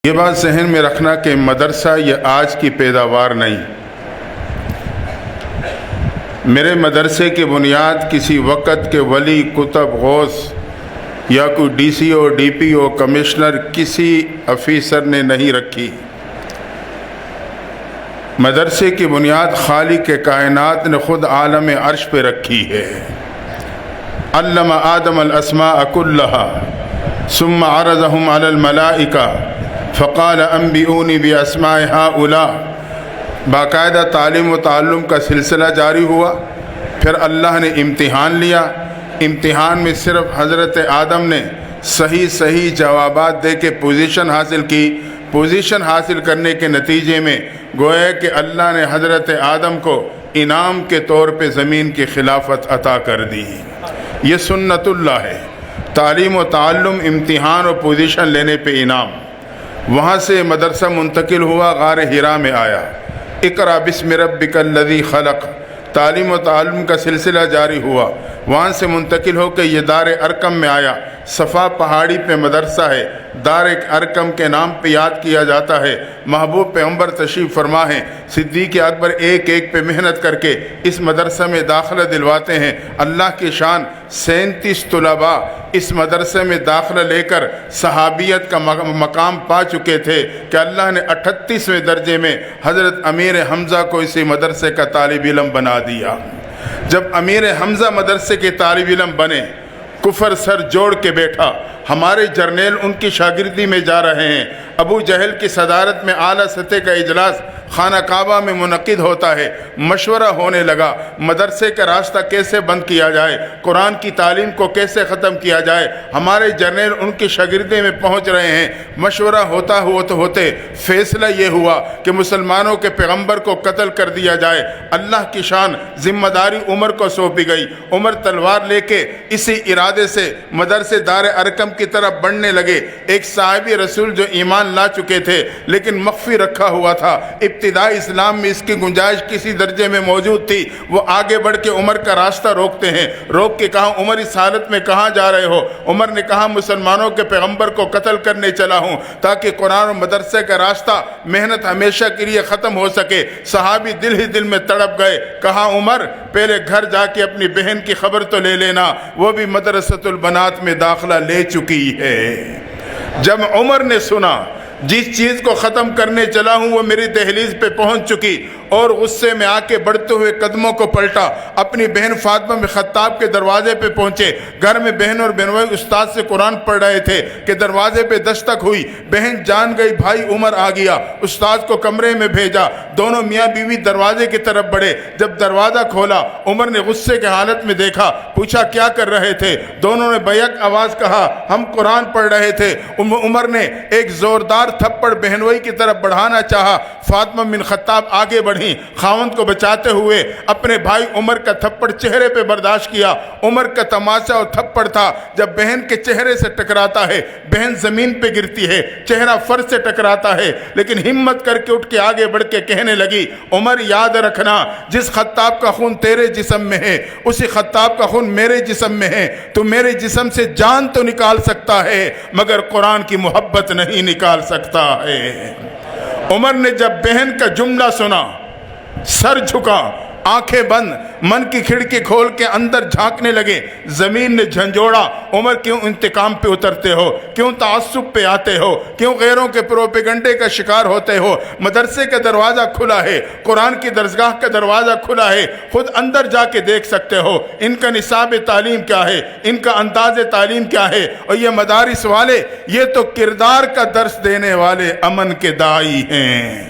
یہ بات ذہن میں رکھنا کہ مدرسہ یہ آج کی پیداوار نہیں، میرے مدرسے کی بنیاد کسی وقت کے ولی، کتب، غوث یا کوئی ڈی سی او، ڈی پی او، کمشنر، کسی افیسر نے نہیں رکھی۔ مدرسے کی بنیاد خالق کائنات نے خود عالم عرش پہ رکھی ہے۔ علم آدم الاسماء كلها ثم عرضهم على الملائکہ فقال انبئونی باسماء هؤلاء۔ باقاعدہ تعلیم و تعلم کا سلسلہ جاری ہوا، پھر اللہ نے امتحان لیا۔ امتحان میں صرف حضرت آدم نے صحیح جوابات دے کے پوزیشن حاصل کی۔ پوزیشن حاصل کرنے کے نتیجے میں گویا کہ اللہ نے حضرت آدم کو انعام کے طور پہ زمین کی خلافت عطا کر دی۔ یہ سنت اللہ ہے، تعلیم و تعلم، امتحان اور پوزیشن لینے پہ انعام۔ وہاں سے مدرسہ منتقل ہوا، غار حرا میں آیا۔ اقرأ بسم ربک الذی خلق، تعلیم و تعلم کا سلسلہ جاری ہوا۔ وہاں سے منتقل ہو کے یہ دار ارقم میں آیا۔ صفا پہاڑی پہ مدرسہ ہے، دار ارقم کے نام پہ یاد کیا جاتا ہے۔ محبوب پیغمبر تشریف فرما ہیں، صدیق اکبر ایک پہ محنت کر کے اس مدرسہ میں داخلہ دلواتے ہیں۔ اللہ کی شان 37 طلباء اس مدرسے میں داخلہ لے کر صحابیت کا مقام پا چکے تھے کہ اللہ نے 38ویں درجے میں حضرت امیر حمزہ کو اسی مدرسے کا طالب علم بنا دیا۔ جب امیر حمزہ مدرسے کے طالب علم بنے، کفر سر جوڑ کے بیٹھا۔ ہمارے جرنیل ان کی شاگردی میں جا رہے ہیں۔ ابو جہل کی صدارت میں اعلیٰ سطح کا اجلاس خانہ کعبہ میں منعقد ہوتا ہے۔ مشورہ ہونے لگا مدرسے کا راستہ کیسے بند کیا جائے، قرآن کی تعلیم کو کیسے ختم کیا جائے۔ ہمارے جرنیل ان کی شاگردی میں پہنچ رہے ہیں۔ مشورہ ہوتے فیصلہ یہ ہوا کہ مسلمانوں کے پیغمبر کو قتل کر دیا جائے۔ اللہ کی شان ذمہ داری عمر کو سونپی گئی۔ عمر تلوار لے کے اسی ارادے سے مدرسے دار ارقم کی طرف بڑھنے لگے۔ ایک صحابی رسول جو ایمان لا چکے تھے لیکن مخفی رکھا ہوا تھا، ابتدائی اسلام میں اس کی گنجائش کسی درجے میں موجود تھی، وہ آگے بڑھ کے عمر کا راستہ روکتے ہیں۔ روک کے کہا عمر اس حالت میں کہاں جا رہے ہو؟ عمر نے کہا مسلمانوں کے پیغمبر کو قتل کرنے چلا ہوں تاکہ قرآن اور مدرسے کا راستہ محنت ہمیشہ کے لیے ختم ہو سکے۔ صحابی دل ہی دل میں تڑپ گئے۔ کہا عمر پہلے گھر جا کے اپنی بہن کی خبر تو لے لینا، وہ بھی مدرسۃ البنات میں داخلہ لے چکی ہے۔ جب عمر نے سنا جس چیز کو ختم کرنے چلا ہوں وہ میری دہلیز پہ پہنچ چکی، اور غصے میں آ کے بڑھتے ہوئے قدموں کو پلٹا، اپنی بہن فاطمہ بن خطاب کے دروازے پہ پہنچے۔ گھر میں بہن اور بہنوئی استاد سے قرآن پڑھ رہے تھے کہ دروازے پہ دستک ہوئی۔ بہن جان گئی بھائی عمر آ گیا، استاد کو کمرے میں بھیجا۔ دونوں میاں بیوی دروازے کی طرف بڑھے۔ جب دروازہ کھولا عمر نے غصے کے حالت میں دیکھا، پوچھا کیا کر رہے تھے؟ دونوں نے بیک آواز کہا ہم قرآن پڑھ رہے تھے۔ عمر نے ایک زوردار تھپڑ بہنوئی کی طرف بڑھانا چاہا۔ فاطمہ بن خطاب آگے بڑھی، خاوند کو بچاتے ہوئے اپنے بھائی عمر کا تھپڑ چہرے پہ برداشت کیا۔ عمر کا تماشا اور تھپڑ تھا جب بہن کے چہرے سے ٹکراتا ہے، بہن زمین پہ گرتی ہے، چہرہ فرش سے ٹکراتا ہے، لیکن ہمت کر کے اٹھ کے آگے بڑھ کے کہنے لگی عمر یاد رکھنا جس خطاب کا خون تیرے جسم میں ہے اسی خطاب کا خون میرے جسم میں ہے۔ تو میرے جسم سے جان تو نکال سکتا ہے مگر قرآن کی محبت نہیں نکال سکتا ہے۔ عمر نے جب بہن کا جملہ سنا سر جھکا، آنکھیں بند، من کی کھڑکی کھول کے اندر جھانکنے لگے۔ زمین نے جھنجھوڑا عمر کیوں انتقام پہ اترتے ہو، کیوں تعصب پہ آتے ہو، کیوں غیروں کے پروپیگنڈے کا شکار ہوتے ہو؟ مدرسے کا دروازہ کھلا ہے، قرآن کی درسگاہ کا دروازہ کھلا ہے، خود اندر جا کے دیکھ سکتے ہو ان کا نصاب تعلیم کیا ہے، ان کا انداز تعلیم کیا ہے۔ اور یہ مدارس والے یہ تو کردار کا درس دینے والے امن کے داعی ہیں۔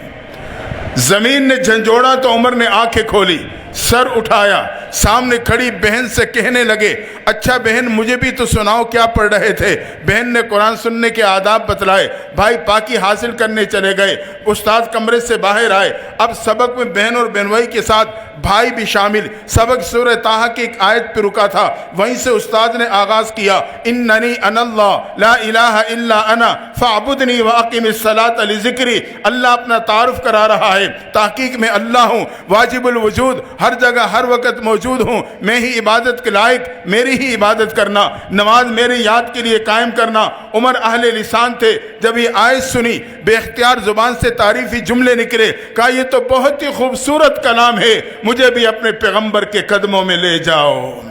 زمین نے جھنجھوڑا تو عمر نے آنکھیں کھولی، سر اٹھایا، سامنے کھڑی بہن سے کہنے لگے اچھا بہن مجھے بھی تو سناؤ کیا پڑھ رہے تھے؟ بہن نے قرآن سننے کے آداب بتلائے۔ بھائی پاکی حاصل کرنے چلے گئے، استاد کمرے سے باہر آئے۔ اب سبق میں بہن اور بہنوئی کے ساتھ بھائی بھی شامل۔ سبق سورہ طٰہٰ کی ایک آیت پہ رکا تھا، وہیں سے استاد نے آغاز کیا اننی انا اللہ لا الہ الا انا فاعبدنی واقم الصلاۃ لذکری۔ اللہ اپنا تعارف کرا رہا ہے، تحقیق میں اللہ ہوں، واجب الوجود، ہر جگہ ہر وقت موجود موجود ہوں, میں ہی عبادت کے لائق, میری ہی عبادت کرنا, نماز میری یاد کے لیے قائم کرنا. عمر اہل لسان تھے, جب یہ آیت سنی بے اختیار زبان سے تعریفی جملے نکلے, کہا یہ تو بہت ہی خوبصورت کلام ہے, مجھے بھی اپنے پیغمبر کے قدموں میں لے جاؤ.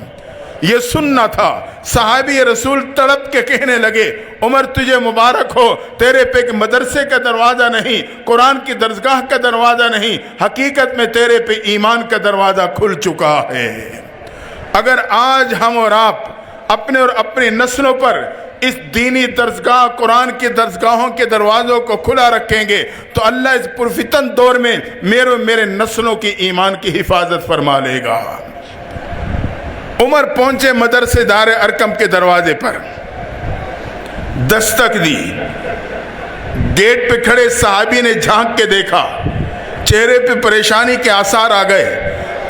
یہ سننا تھا. صحابی رسول تڑپ کے کہنے لگے, عمر تجھے مبارک ہو, تیرے پہ مدرسے کا دروازہ نہیں, قرآن کی درسگاہ کا دروازہ نہیں, حقیقت میں تیرے پہ ایمان کا دروازہ کھل چکا ہے. اگر آج ہم اور آپ اپنے اور اپنی نسلوں پر اس دینی درسگاہ, قرآن کی درسگاہوں کے دروازوں کو کھلا رکھیں گے تو اللہ اس پرفتن دور میں میرے نسلوں کی ایمان کی حفاظت فرما لے گا. عمر پہنچے مدرسے دار ارقم کے دروازے پر, دستک دی. گیٹ پہ کھڑے صحابی نے جھانک کے دیکھا, چہرے پہ پریشانی کے آثار آ گئے.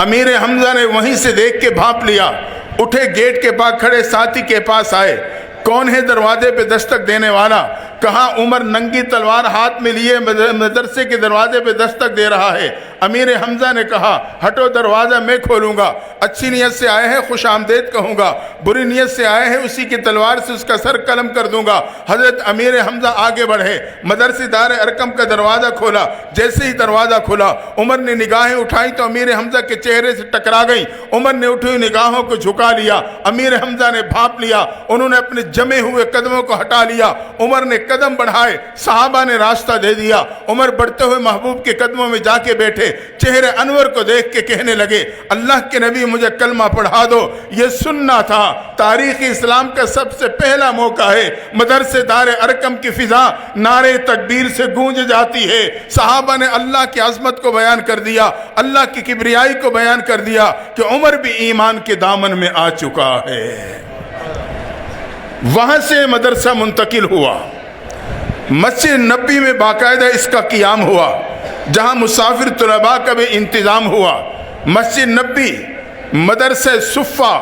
امیر حمزہ نے وہیں سے دیکھ کے بھانپ لیا, اٹھے گیٹ کے پاس کھڑے ساتھی کے پاس آئے. کون ہے دروازے پہ دستک دینے والا؟ کہا عمر ننگی تلوار ہاتھ میں لیے مدرسے کے دروازے پہ دستک دے رہا ہے. امیر حمزہ نے کہا ہٹو, دروازہ میں کھولوں گا. اچھی نیت سے آئے ہیں خوش آمدید کہوں گا, بری نیت سے آئے ہیں اسی کی تلوار سے اس کا سر قلم کر دوں گا. حضرت امیر حمزہ آگے بڑھے, مدرسے دار ارقم کا دروازہ کھولا. جیسے ہی دروازہ کھولا عمر نے نگاہیں اٹھائی تو امیر حمزہ کے چہرے سے ٹکرا گئی. عمر نے اٹھی ہوئی نگاہوں کو جھکا لیا. امیر حمزہ نے بھانپ لیا, انہوں نے اپنے جمے ہوئے قدموں کو ہٹا لیا. عمر نے قدم بڑھائے, صحابہ نے راستہ دے دیا. عمر بڑھتے ہوئے محبوب کے قدموں میں جا کے بیٹھے, چہرے انور کو دیکھ کے کہنے لگے اللہ کے نبی مجھے کلمہ پڑھا دو. یہ سننا تھا. تاریخ اسلام کا سب سے پہلا موقع ہے, مدرسے دار ارقم کی فضا نعرے تکبیر سے گونج جاتی ہے. صحابہ نے اللہ کی عظمت کو بیان کر دیا, اللہ کی کبریائی کو بیان کر دیا کہ عمر بھی ایمان کے دامن میں آ چکا ہے. وہاں سے مدرسہ منتقل ہوا, مسجد نبی میں باقاعدہ اس کا قیام ہوا, جہاں مسافر طلباء کا بھی انتظام ہوا. مسجد نبی, مدرسہ صفہ,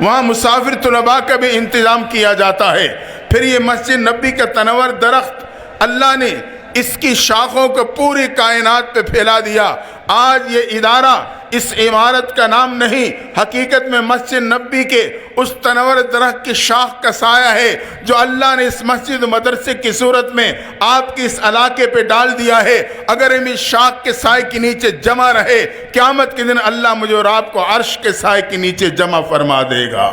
وہاں مسافر طلباء کا بھی انتظام کیا جاتا ہے. پھر یہ مسجد نبی کا تنور درخت اللہ نے اس کی شاخوں کو پوری کائنات پہ پھیلا دیا. آج یہ ادارہ اس عمارت کا نام نہیں, حقیقت میں مسجد نبی کے اس تنور درخت کی شاخ کا سایہ ہے جو اللہ نے اس مسجد مدرسے کی صورت میں آپ کے اس علاقے پہ ڈال دیا ہے. اگر ہم اس شاخ کے سائے کے نیچے جمع رہے, قیامت کے دن اللہ مجھے اور آپ کو عرش کے سائے کے نیچے جمع فرما دے گا.